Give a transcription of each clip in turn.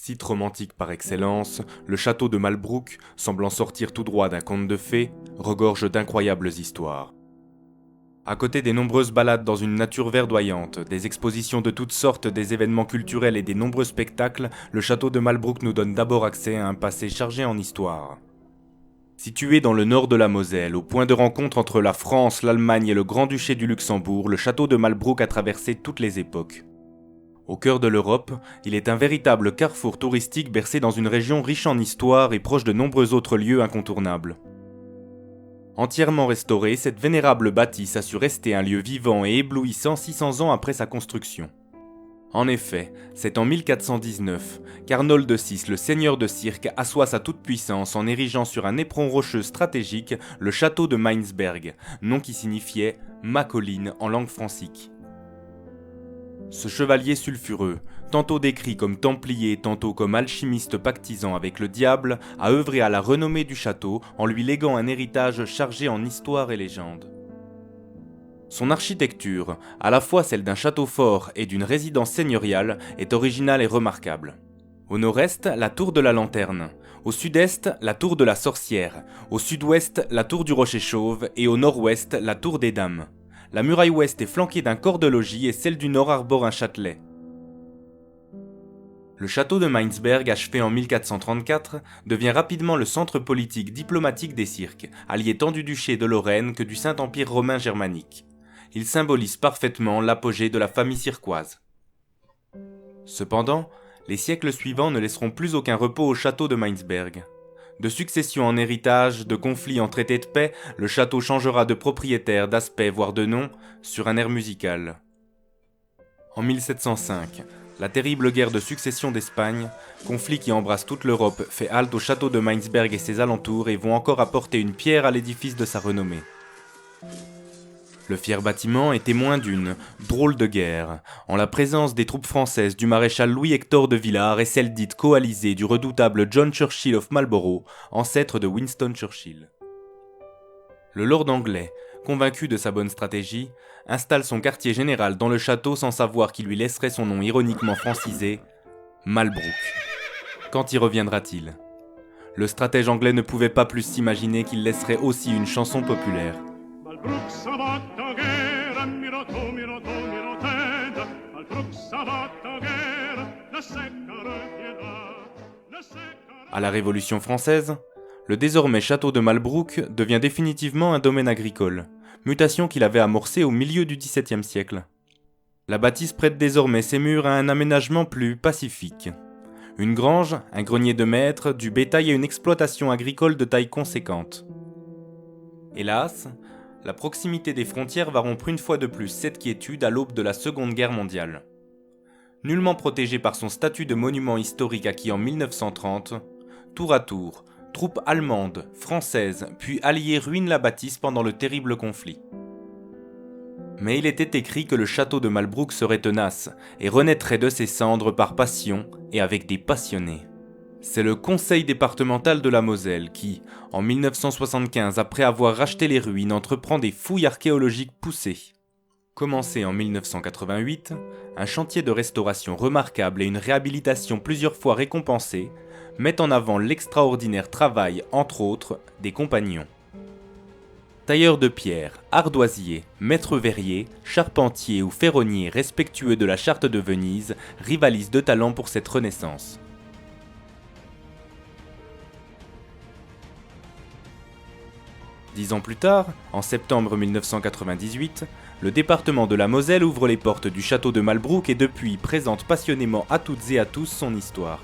Site romantique par excellence, le château de Malbrouck, semblant sortir tout droit d'un conte de fées, regorge d'incroyables histoires. À côté des nombreuses balades dans une nature verdoyante, des expositions de toutes sortes, des événements culturels et des nombreux spectacles, le château de Malbrouck nous donne d'abord accès à un passé chargé en histoire. Situé dans le nord de la Moselle, au point de rencontre entre la France, l'Allemagne et le Grand-Duché du Luxembourg, le château de Malbrouck a traversé toutes les époques. Au cœur de l'Europe, il est un véritable carrefour touristique bercé dans une région riche en histoire et proche de nombreux autres lieux incontournables. Entièrement restaurée, cette vénérable bâtisse a su rester un lieu vivant et éblouissant 600 ans après sa construction. En effet, c'est en 1419 qu'Arnold VI, le seigneur de Cirque, assoit sa toute-puissance en érigeant sur un éperon rocheux stratégique le château de Mainsberg, nom qui signifiait « ma colline » en langue francique. Ce chevalier sulfureux, tantôt décrit comme templier, tantôt comme alchimiste pactisant avec le diable, a œuvré à la renommée du château en lui léguant un héritage chargé en histoire et légende. Son architecture, à la fois celle d'un château fort et d'une résidence seigneuriale, est originale et remarquable. Au nord-est, la tour de la Lanterne, au sud-est, la tour de la Sorcière, au sud-ouest, la tour du Rocher Chauve et au nord-ouest, la tour des Dames. La muraille ouest est flanquée d'un corps de logis et celle du nord arbore un châtelet. Le château de Mainsberg, achevé en 1434, devient rapidement le centre politique diplomatique des Cirques, allié tant du duché de Lorraine que du Saint-Empire romain germanique. Il symbolise parfaitement l'apogée de la famille cirquoise. Cependant, les siècles suivants ne laisseront plus aucun repos au château de Mainsberg. De succession en héritage, de conflits en traités de paix, le château changera de propriétaire, d'aspect, voire de nom, sur un air musical. En 1705, la terrible guerre de succession d'Espagne, conflit qui embrasse toute l'Europe, fait halte au château de Mainsberg et ses alentours et vont encore apporter une pierre à l'édifice de sa renommée. Le fier bâtiment est témoin d'une drôle de guerre, en la présence des troupes françaises du maréchal Louis-Hector de Villars et celle dite coalisée du redoutable John Churchill of Marlborough, ancêtre de Winston Churchill. Le lord anglais, convaincu de sa bonne stratégie, installe son quartier général dans le château sans savoir qu'il lui laisserait son nom ironiquement francisé, Malbrouck. Quand y reviendra-t-il ? Le stratège anglais ne pouvait pas plus s'imaginer qu'il laisserait aussi une chanson populaire. À la Révolution française, le désormais château de Malbrouck devient définitivement un domaine agricole, mutation qu'il avait amorcée au milieu du XVIIe siècle. La bâtisse prête désormais ses murs à un aménagement plus pacifique. Une grange, un grenier de maître, du bétail et une exploitation agricole de taille conséquente. Hélas, la proximité des frontières va rompre une fois de plus cette quiétude à l'aube de la Seconde Guerre mondiale. Nullement protégé par son statut de monument historique acquis en 1930, tour à tour, troupes allemandes, françaises, puis alliées ruinent la bâtisse pendant le terrible conflit. Mais il était écrit que le château de Malbrouck serait tenace et renaîtrait de ses cendres par passion et avec des passionnés. C'est le conseil départemental de la Moselle qui, en 1975, après avoir racheté les ruines, entreprend des fouilles archéologiques poussées. Commencé en 1988, un chantier de restauration remarquable et une réhabilitation plusieurs fois récompensée mettent en avant l'extraordinaire travail, entre autres, des compagnons. Tailleurs de pierre, ardoisiers, maîtres verriers, charpentiers ou ferronniers respectueux de la charte de Venise rivalisent de talent pour cette renaissance. 10 ans plus tard, en septembre 1998, le département de la Moselle ouvre les portes du château de Malbrouck et depuis présente passionnément à toutes et à tous son histoire.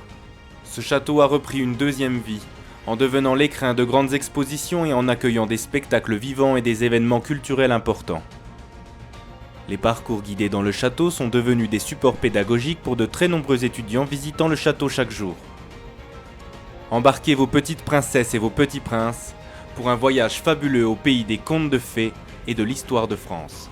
Ce château a repris une deuxième vie, en devenant l'écrin de grandes expositions et en accueillant des spectacles vivants et des événements culturels importants. Les parcours guidés dans le château sont devenus des supports pédagogiques pour de très nombreux étudiants visitant le château chaque jour. Embarquez vos petites princesses et vos petits princes pour un voyage fabuleux au pays des contes de fées et de l'histoire de France.